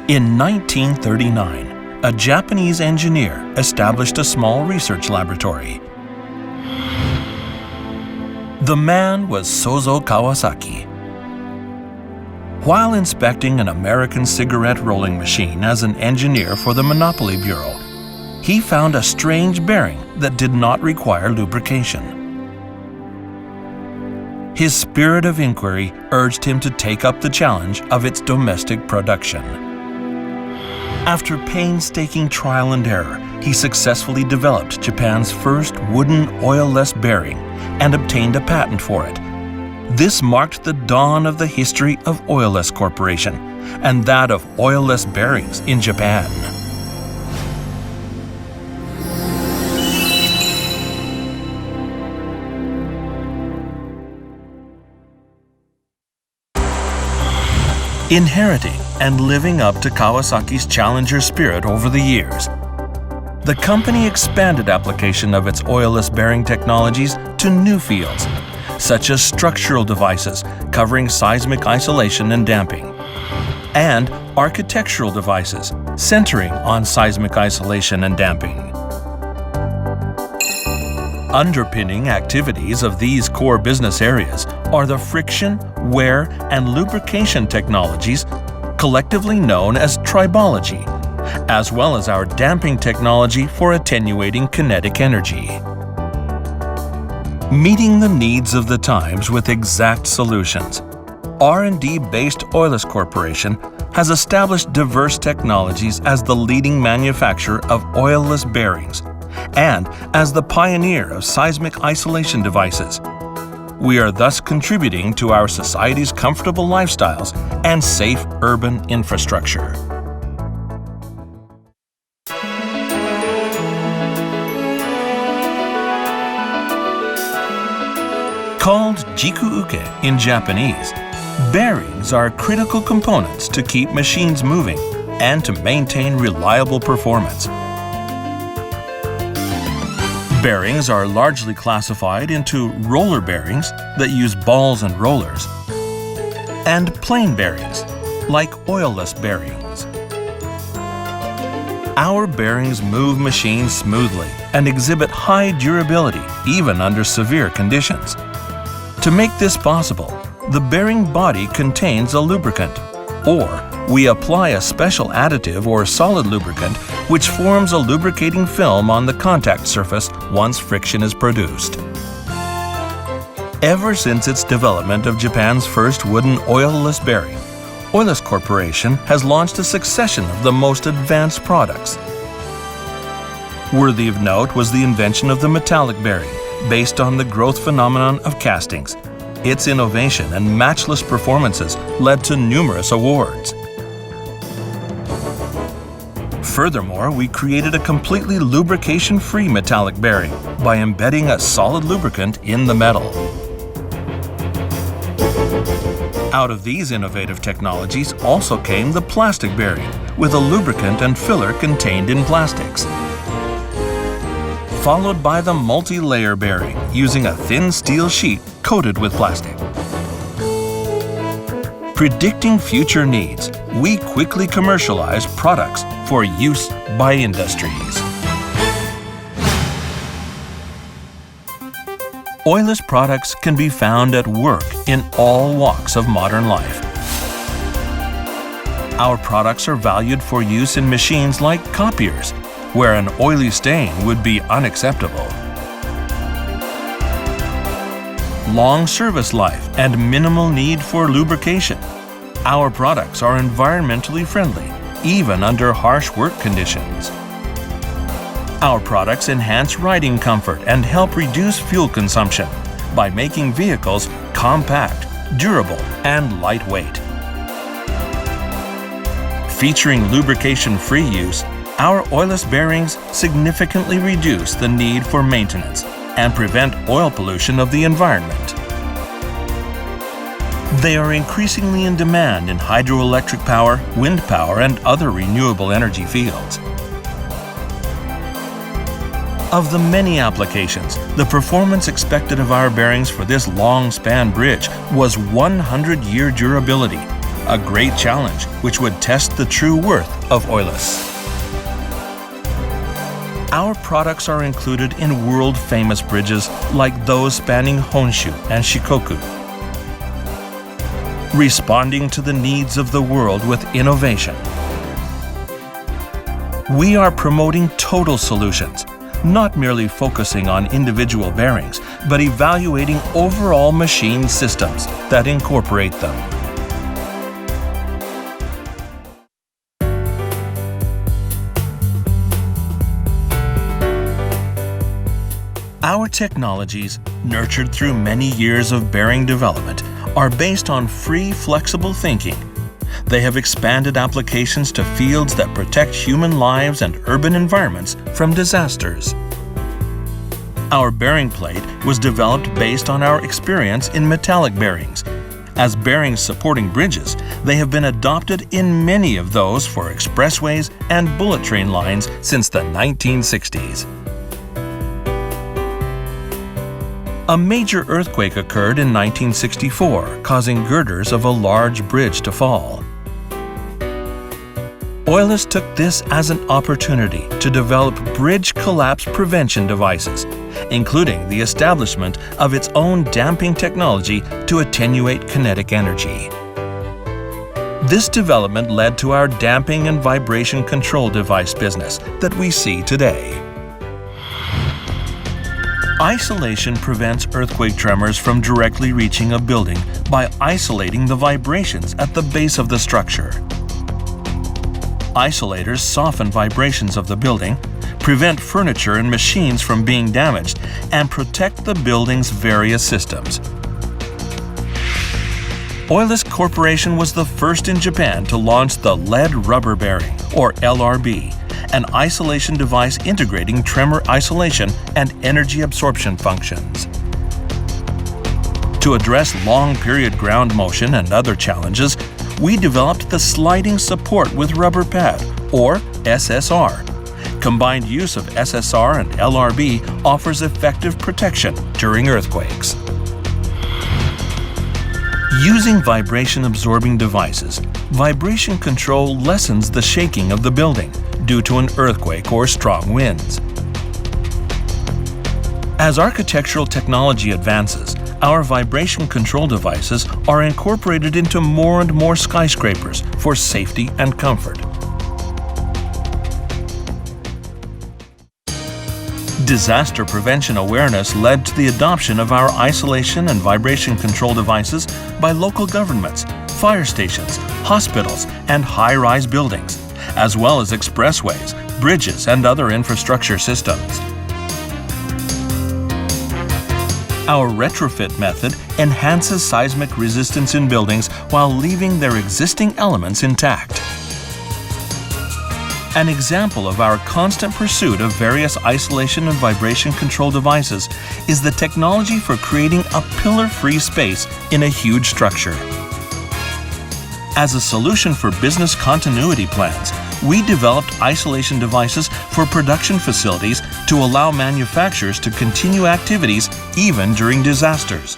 In 1939, a Japanese engineer established a small research laboratory. The man was Sozo Kawasaki. While inspecting an American cigarette rolling machine as an engineer for the Monopoly Bureau, he found a strange bearing that did not require lubrication. His spirit of inquiry urged him to take up the challenge of its domestic production. After painstaking trial and error, he successfully developed Japan's first wooden oil-less bearing and obtained a patent for it. This marked the dawn of the history of OILES Corporation and that of oil-less bearings in Japan. Inheriting and living up to Kawasaki's challenger spirit over the years, the company expanded application of its oil-less bearing technologies to new fields, such as structural devices covering seismic isolation and damping, and architectural devices centering on seismic isolation and damping. Underpinning activities of these core business areas are the friction, wear, and lubrication technologies collectively known as tribology, as well as our damping technology for attenuating kinetic energy. Meeting the needs of the times with exact solutions, R&D-based OILES Corporation has established diverse technologies as the leading manufacturer of oil-less bearings and as the pioneer of seismic isolation devices. We are thus contributing to our society's comfortable lifestyles and safe urban infrastructure. Called jikuuke in Japanese, bearings are critical components to keep machines moving and to maintain reliable performance. Bearings are largely classified into roller bearings that use balls and rollers, and plain bearings, like oil-less bearings. Our bearings move machines smoothly and exhibit high durability even under severe conditions. To make this possible, the bearing body contains a lubricant, or we apply a special additive or solid lubricant which forms a lubricating film on the contact surface once friction is produced. Ever since its development of Japan's first wooden oil-less bearing, OILES Corporation has launched a succession of the most advanced products. Worthy of note was the invention of the metallic bearing, based on the growth phenomenon of castings. Its innovation and matchless performances led to numerous awards. Furthermore, we created a completely lubrication-free metallic bearing by embedding a solid lubricant in the metal. Out of these innovative technologies also came the plastic bearing, with a lubricant and filler contained in plastics. Followed by the multi-layer bearing, using a thin steel sheet coated with plastic. Predicting future needs, we quickly commercialized products for use by industries. OILES products can be found at work in all walks of modern life. Our products are valued for use in machines like copiers, where an oily stain would be unacceptable. Long service life and minimal need for lubrication. Our products are environmentally friendly, even under harsh work conditions. Our products enhance riding comfort and help reduce fuel consumption by making vehicles compact, durable, and lightweight. Featuring lubrication-free use, our oil-less bearings significantly reduce the need for maintenance and prevent oil pollution of the environment. They are increasingly in demand in hydroelectric power, wind power, and other renewable energy fields. Of the many applications, the performance expected of our bearings for this long-span bridge was 100-year durability, A great challenge which would test the true worth of OILES. Our products are included in world-famous bridges like those spanning Honshu and Shikoku. Responding to the needs of the world with innovation. We are promoting total solutions, not merely focusing on individual bearings, but evaluating overall machine systems that incorporate them. Our technologies, nurtured through many years of bearing development, are based on free, flexible thinking. They have expanded applications to fields that protect human lives and urban environments from disasters. Our bearing plate was developed based on our experience in metallic bearings. As bearings supporting bridges, they have been adopted in many of those for expressways and bullet train lines since the 1960s. A major earthquake occurred in 1964, causing girders of a large bridge to fall. OILES took this as an opportunity to develop bridge collapse prevention devices, including the establishment of its own damping technology to attenuate kinetic energy. This development led to our damping and vibration control device business that we see today. Isolation prevents earthquake tremors from directly reaching a building by isolating the vibrations at the base of the structure. Isolators soften vibrations of the building, prevent furniture and machines from being damaged, and protect the building's various systems. OILES Corporation was the first in Japan to launch the lead rubber bearing, or LRB, an isolation device integrating tremor isolation and energy absorption functions. To address long-period ground motion and other challenges, we developed the sliding support with rubber pad, or SSR. Combined use of SSR and LRB offers effective protection during earthquakes. Using vibration-absorbing devices, vibration control lessens the shaking of the building due to an earthquake or strong winds. As architectural technology advances, our vibration control devices are incorporated into more and more skyscrapers for safety and comfort. Disaster prevention awareness led to the adoption of our isolation and vibration control devices by local governments, fire stations, hospitals, and high-rise buildings, as well as expressways, bridges, and other infrastructure systems. Our retrofit method enhances seismic resistance in buildings while leaving their existing elements intact. An example of our constant pursuit of various isolation and vibration control devices is the technology for creating a pillar-free space in a huge structure. As a solution for business continuity plans, we developed isolation devices for production facilities to allow manufacturers to continue activities even during disasters.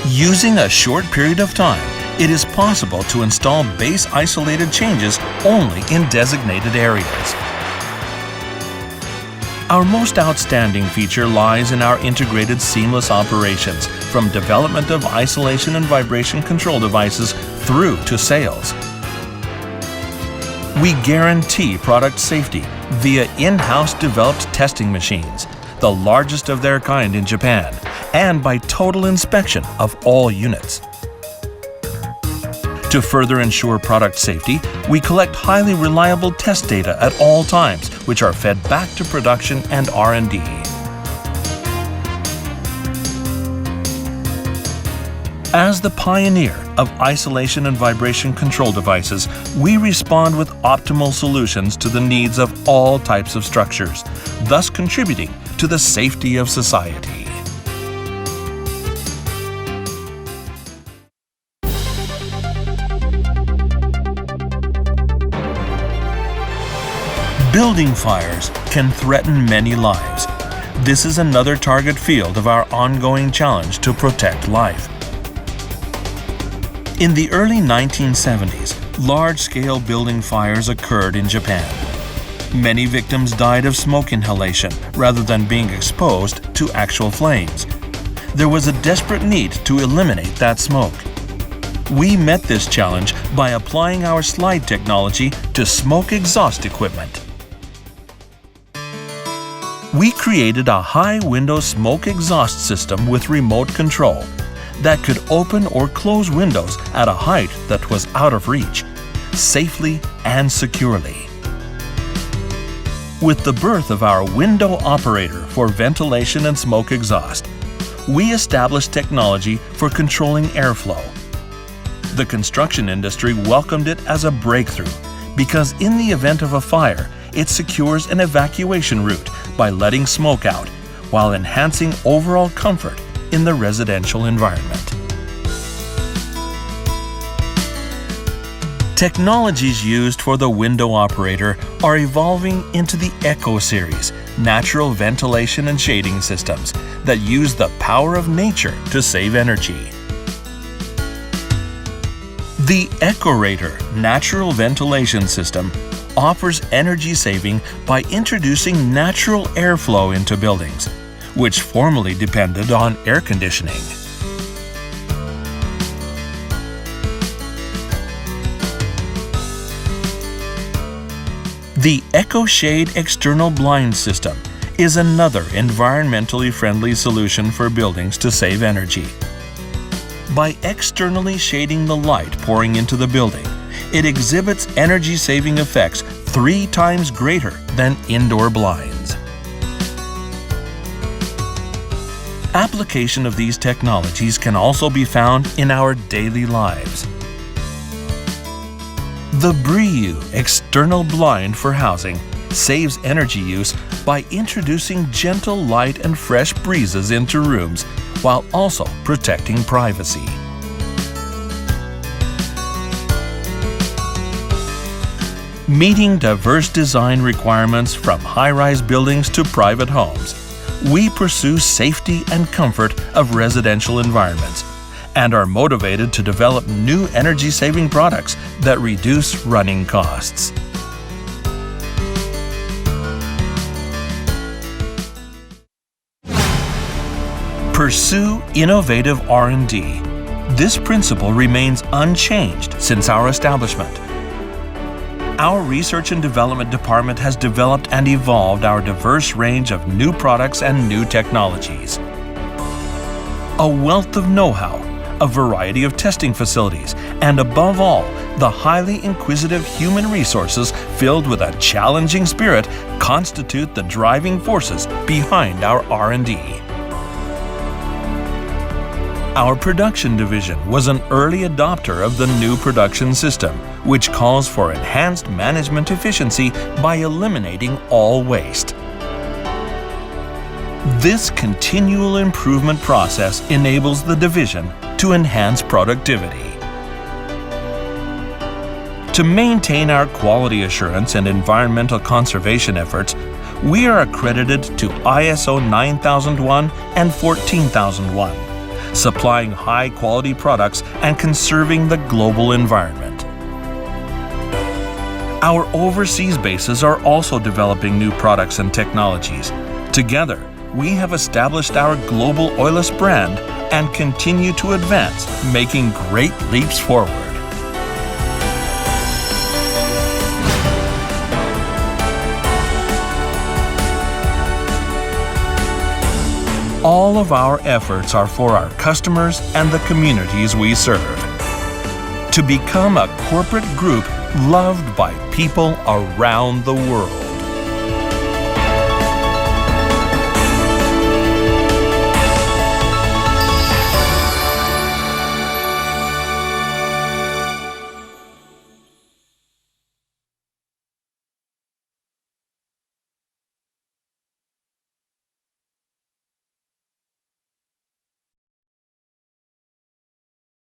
Using a short period of time, it is possible to install base isolated changes only in designated areas. Our most outstanding feature lies in our integrated seamless operations, from development of isolation and vibration control devices through to sales. We guarantee product safety via in-house developed testing machines, the largest of their kind in Japan, and by total inspection of all units. To further ensure product safety, we collect highly reliable test data at all times, which are fed back to production and R&D. As the pioneer of isolation and vibration control devices, we respond with optimal solutions to the needs of all types of structures, thus contributing to the safety of society. Building fires can threaten many lives. This is another target field of our ongoing challenge to protect life. In the early 1970s, large-scale building fires occurred in Japan. Many victims died of smoke inhalation rather than being exposed to actual flames. There was a desperate need to eliminate that smoke. We met this challenge by applying our slide technology to smoke exhaust equipment. We created a high-window smoke exhaust system with remote control that could open or close windows at a height that was out of reach, safely and securely. With the birth of our window operator for ventilation and smoke exhaust, we established technology for controlling airflow. The construction industry welcomed it as a breakthrough because in the event of a fire, it secures an evacuation route by letting smoke out while enhancing overall comfort in the residential environment. Technologies used for the window operator are evolving into the Eco series, natural ventilation and shading systems that use the power of nature to save energy. The EcoRator natural ventilation system offers energy saving by introducing natural airflow into buildings, which formerly depended on air conditioning. The EcoShade external blind system is another environmentally friendly solution for buildings to save energy. By externally shading the light pouring into the building, it exhibits energy-saving effects 3 times greater than indoor blinds. Application of these technologies can also be found in our daily lives. The Briu external blind for housing saves energy use by introducing gentle light and fresh breezes into rooms while also protecting privacy. Meeting diverse design requirements from high-rise buildings to private homes, we pursue safety and comfort of residential environments and are motivated to develop new energy-saving products that reduce running costs. Pursue innovative R&D. This principle remains unchanged since our establishment. Our Research and Development Department has developed and evolved our diverse range of new products and new technologies. A wealth of know-how, a variety of testing facilities, and above all, the highly inquisitive human resources filled with a challenging spirit constitute the driving forces behind our R&D. Our production division was an early adopter of the new production system, which calls for enhanced management efficiency by eliminating all waste. This continual improvement process enables the division to enhance productivity. To maintain our quality assurance and environmental conservation efforts, we are accredited to ISO 9001 and 14001. Supplying high-quality products and conserving the global environment. Our overseas bases are also developing new products and technologies. Together, we have established our global OILES brand and continue to advance, making great leaps forward. All of our efforts are for our customers and the communities we serve. To become a corporate group loved by people around the world.